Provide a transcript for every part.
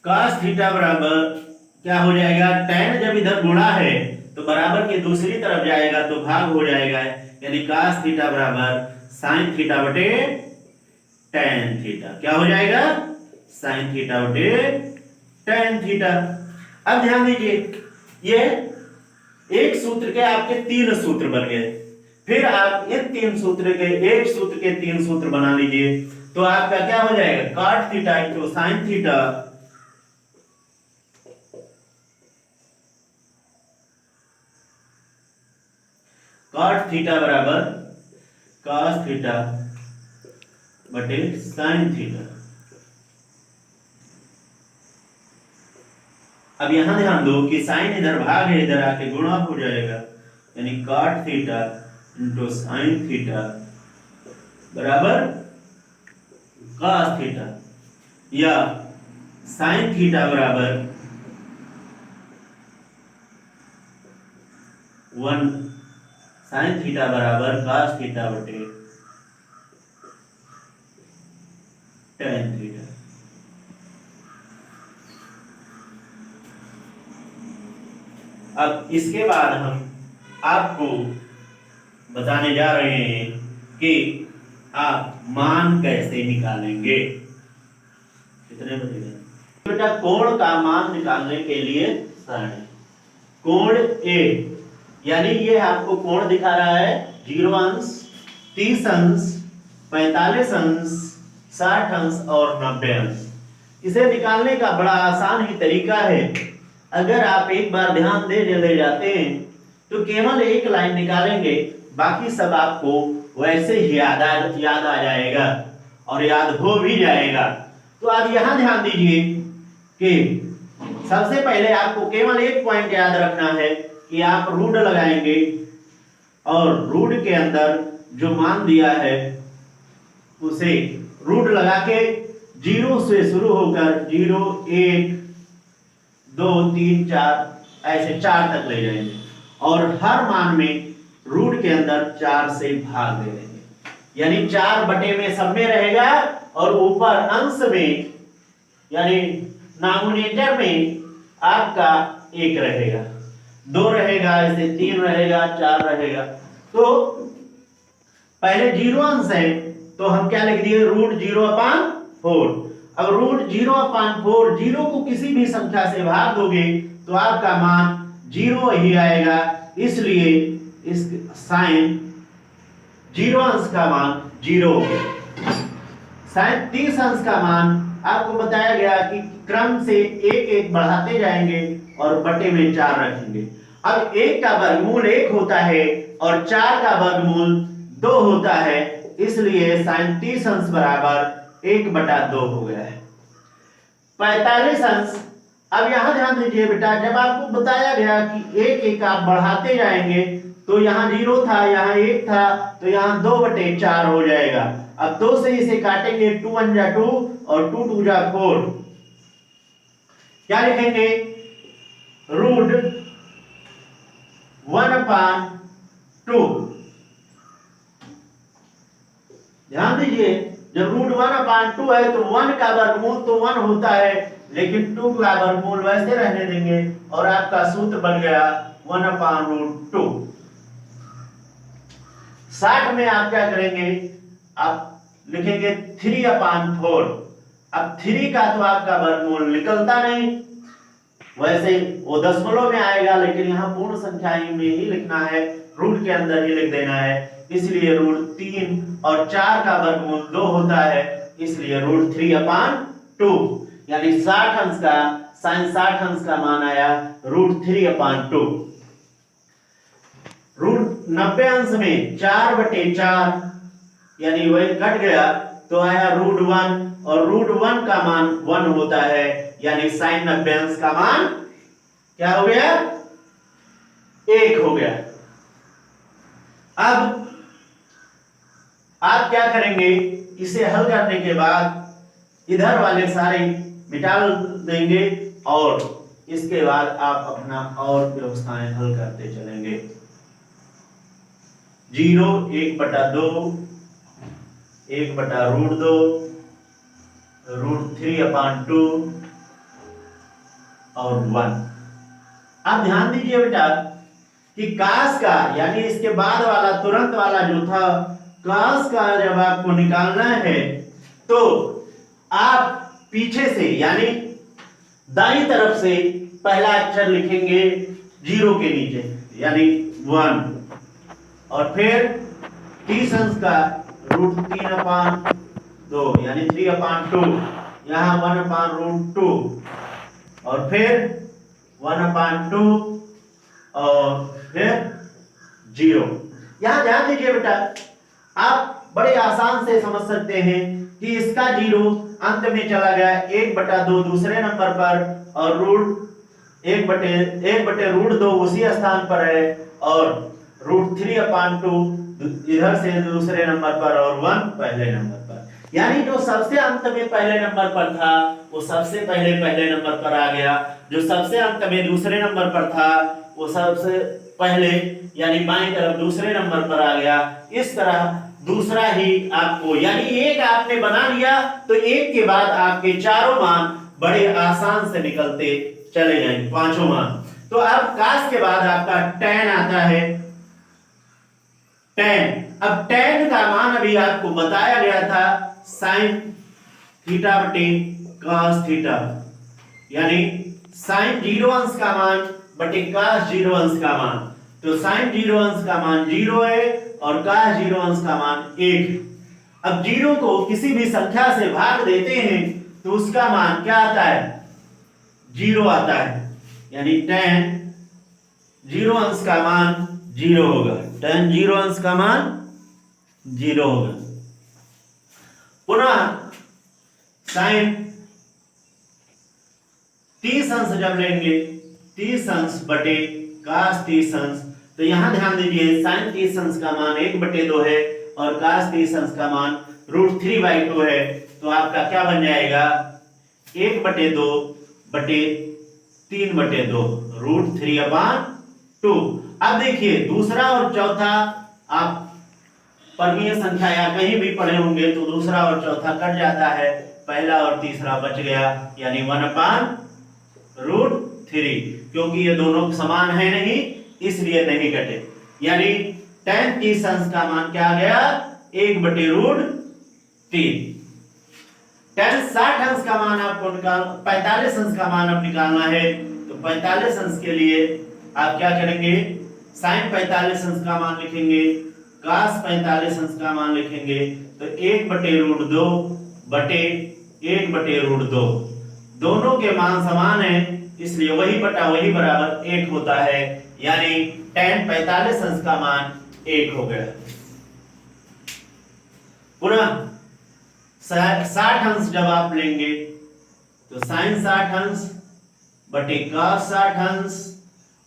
cos theta बराबर क्या हो जाएगा, tan जब इधर गुणा है तो बराबर के दूसरी तरफ जाएगा तो भाग हो जाएगा, यानी cos थीटा बराबर sin थीटा बटे tan थीटा। क्या हो जाएगा, sin थीटा बटे tan थीटा। अब ध्यान दीजिए, ये एक सूत्र के आपके तीन सूत्र बन गए, फिर आप इन तीन सूत्र के एक सूत्र के तीन सूत्र बना लीजिए, तो आपका क्या हो जाएगा, cot theta into sin theta cot theta बराबर cos थीटा बटे sin थीटा। अब यहां ध्यान दो कि sin इधर भाग है, इधर आके गुणा हो जाएगा, यानी cot theta into sin theta बराबर cos थीटा, या sin थीटा बराबर 1 sin थीटा बराबर cos थीटा बटे tan थीटा। अब इसके बाद हम आपको बताने जा रहे हैं कि आप मान कैसे निकालेंगे। कितने बजे बेटा, कोण का मान निकालने के लिए सरणी, कोण ए, यानी ये आपको कोण दिखा रहा है 0 अंश, 30 अंश, 45 अंश, 60 अंश और 90 अंश। इसे निकालने का बड़ा आसान ही तरीका है। अगर आप एक बार ध्यान दे चले जाते हैं तो केवल एक लाइन निकालेंगे, बाकी सब आपको वैसे ही याद आ जाएगा और याद हो भी जाएगा। तो आप यहां ध्यान दीजिए कि सबसे पहले आपको केवल एक पॉइंट याद रखना है कि आप रूट लगाएंगे और रूट के अंदर जो मान दिया है उसे रूट लगा के 0 से शुरू होकर 0, 1, 2, 3, 4 ऐसे 4 तक ले जाएंगे और हर मान में रूट के अंदर 4 से भाग दे देंगे, यानी 4 बटे में सब में रहेगा और ऊपर अंश में यानी डिनोमिनेटर में आपका 1 रहेगा, 2 रहेगा, ऐसे 3 रहेगा, 4 रहेगा। तो पहले 0 अंश है तो हम क्या लिख दिए, रूट 0/4। अब रूट 0/4, 0 को किसी भी संख्या से भाग दोगे तो आपका मान 0 ही आएगा, इसलिए इस साइन 0 अंश का मान 0 हो गया। साइन 30 अंश का मान आपको बताया गया कि क्रम से 1-1 बढ़ाते जाएंगे और बटे में 4 रखेंगे। अब 1 का वर्गमूल 1 होता है और 4 का वर्गमूल 2 होता है, इसलिए साइन 30 अंश बराबर 1/2 हो गया है। 45 अंश, अब यहां ध्यान दीजिए बेटा, जब आपको बताया गया कि 1-1 आप बढ़ाते जाएंगे तो यहाँ 0 था, यहाँ 1 था, तो यहाँ 2/4 हो जाएगा। अब 2 से इसे काटेंगे, 2 1 जा 2 और 2 2 जा 4, क्या लिखेंगे, रूट 1/2। ध्यान दीजिए, जब रूट 1/2 है तो 1 का वर्गमूल तो 1 होता है, लेकिन 2 का वर्गमूल वैसे रहने देंगे और आपका सूत्र बन गया 1/√2। 60 में आप क्या करेंगे, आप लिखेंगे 3/4। अब 3 का तो आपका वर्गमूल निकलता नहीं, वैसे वो दशमलव में आएगा, लेकिन यहाँ पूर्ण संख्या में ही लिखना है, रूट के अंदर ही लिख देना है, इसलिए रूट 3 और 4 का वर्गमूल 2 होता है, इसलिए रूट 3/2, यानी 60 अंश का साइन 60 अंश का मान आया रूट 3/2। रूट 90 अंश में 4/4 यानी वही कट गया तो आया रूट 1 और रूट 1 का मान 1 होता है, यानी साइन 90 अंश का मान क्या हो गया, 1 हो गया। अब आप क्या करेंगे, इसे हल करने के बाद इधर वाले सारे मिटा देंगे और इसके बाद आप अपना और व्यवस्थाएं हल करते चलेंगे। 0 1/2 1/√2 रूट 3/2 और 1। अब ध्यान दीजिए बेटा कि काश का यानी इसके बाद वाला तुरंत वाला जो था, काश का जब आपको निकालना है तो आप पीछे से यानी दाईं तरफ से पहला अक्षर लिखेंगे 0 के नीचे यानी 1, और फिर t अंश का √3/2 यानी 3/2, यहाँ 1/√2 और फिर 1/2 और फिर 0। यहां ध्यान दीजिए बेटा, आप बड़े आसान से समझ सकते हैं कि इसका 0 अंत में चला गया 1/2 दूसरे नंबर पर, और √1/√2 उसी स्थान पर है, और √3/2 इधर से दूसरे नंबर पर, और 1 पहले नंबर पर। यानी जो सबसे अंत में पहले नंबर पर था वो सबसे पहले नंबर पर आ गया, जो सबसे अंत में दूसरे नंबर पर था वो सबसे पहले यानी बाईं तरफ दूसरे नंबर पर आ गया। इस तरह दूसरा ही आपको यानी एक आपने बना लिया तो एक के बाद आपके चारों मान बड़े आसान से निकलते चले जाएंगे, पांचों मान। तो अब काश के बाद आपका tan आता है, tan। अब tan का मान अभी आपको बताया गया था sin थीटा बटे cos थीटा, यानी sin 0 अंश का मान बटे cos 0 अंश का मान। तो sin 0 अंश का मान 0 है और cos 0 अंश का मान 1। अब 0 को किसी भी संख्या से भाग देते हैं तो उसका मान क्या आता है, 0 आता है, यानी tan 0 अंश का मान 0 होगा, tan 0 अंश का मान 0 होगा। पुनः sin 30 अंश जब लेंगे 30 अंश बटे cos 30 अंश, तो यहां ध्यान दीजिए sin 30 अंश का मान 1/2 है और cos 30 अंश का मान √3/2 है। तो आपका क्या बन जाएगा, 1/2 बटे 3/2 √3/2। अब देखिए दूसरा और चौथा आप परमीय संख्या या कहीं भी पढ़े होंगे तो दूसरा और चौथा कट जाता है, पहला और तीसरा बच गया यानी 1/√3, क्योंकि ये दोनों समान है नहीं इसलिए नहीं कटे। यानी tan 30 अंश का मान क्या आ गया, 1/√3। tan 60 अंश का मान आपको 45 अंश का मान अब निकालना है, तो 45 अंश के लिए आप क्या करेंगे, sin 45 अंश का मान लिखेंगे, cos 45 अंश का मान लिखेंगे, तो 1/√2 बटे 1/√2, दोनों के मान समान है इसलिए वही बटा वही बराबर 1 होता है, यानी tan 45 अंश का मान 1 हो गया। पुनः 60 अंश जब आप लेंगे तो sin 60 अंश बटे cos 60 अंश,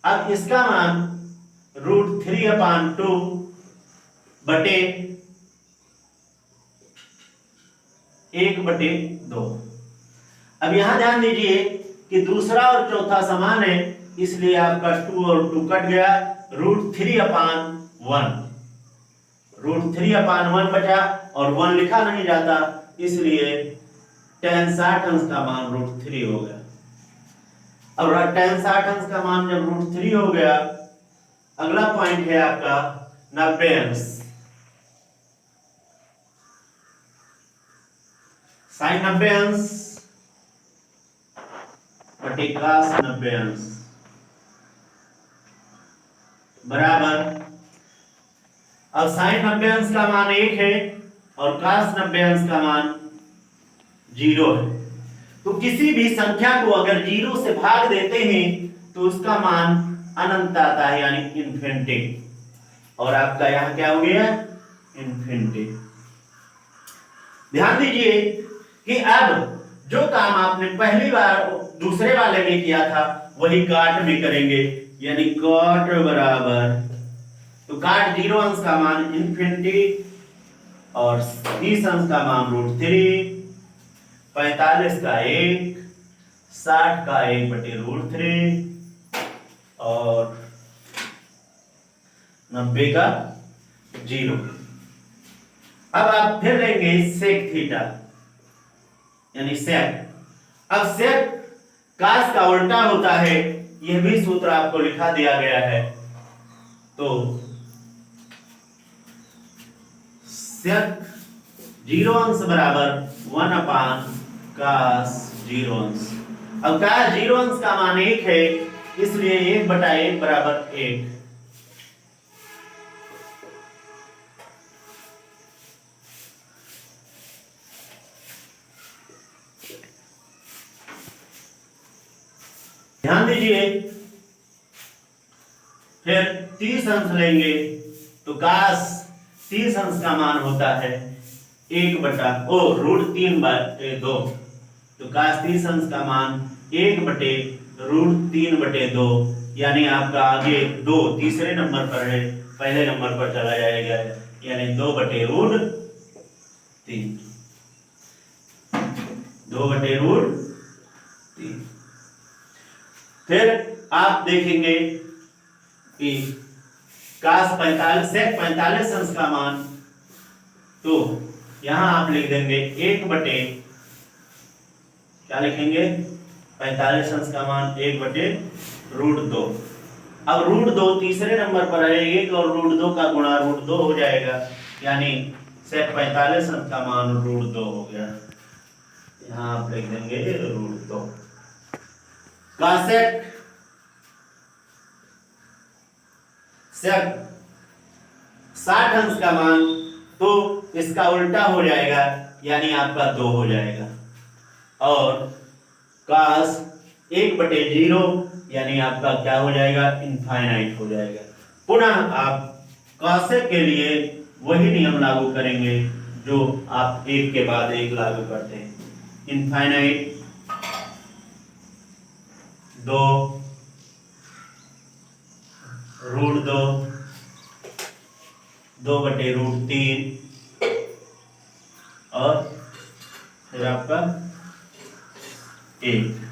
अब इसका मान √3/2 बटे 1/2। अब यहां ध्यान दीजिए कि दूसरा और चौथा समान है इसलिए आपका 2 और 2 कट गया, √3/1 बचा और 1 लिखा नहीं जाता इसलिए tan 60 अंश का मान √3 हो गया। अब tan 60 अंश का मान जब √3 हो गया, अगला पॉइंट है आपका 90 अंश। sin 90 अंश बटे cos 90 अंश बराबर, अब sin 90 अंश का मान 1 है और cos 90 अंश का मान 0 है। तो किसी भी संख्या को अगर 0 से भाग देते हैं तो उसका मान अनंत आता है यानी इन्फिनिटी, और आपका यहां क्या हो गया, इन्फिनिटी। ध्यान दीजिए कि अब जो काम आपने पहली बार दूसरे वाले में किया था वही काट में करेंगे, यानी काट बराबर, तो काट 0 अंश का मान इन्फिनिटी और 30 अंश का मान √3, 45 का 1, 60 का 1/√3 और 90 का 0। अब आप फिर लेंगे sec थीटा यानी sec। अब sec काश का उल्टा होता है, यह भी सूत्र आपको लिखा दिया गया है। तो sec 0 अंश बराबर 1 अपान काश 0 अंश। अब काश 0 अंश का मान 1 है, इसलिए 1/1 बराबर 1। ध्यान दीजिए, फिर 30 अंश लेंगे तो काश 30 अंश का मान होता है √3/2। तो काश 30 अंश का मान 1/√3/2, यानी आपका आगे 2 तीसरे नंबर पर है, पहले नंबर पर चला जाएगा, यानी 2/√3। 2/√3। फिर आप देखेंगे कि काश 45 sec 45 अंश का मान, तो यहां आप लिख देंगे 1/क्या लिखेंगे, 45 अंश का मान 1/√2। अब √2 तीसरे नंबर पर है, 1 और √2 का गुणा √2 हो जाएगा, यानी sec 45 अंश का मान √2 हो गया। यहां आप लिख देंगे √2। कासेक sec 60 अंश का मान, तो इसका उल्टा हो जाएगा, यानी आपका 2 हो जाएगा। और काश 1/0, यानी आपका क्या हो जाएगा, इनफाइनाइट हो जाएगा। पुनः आप कासेक के लिए वही नियम लागू करेंगे जो आप एक के बाद एक लागू करते हैं। इनफाइनाइट 2 √2, 2/√3 और फिर आपका 1।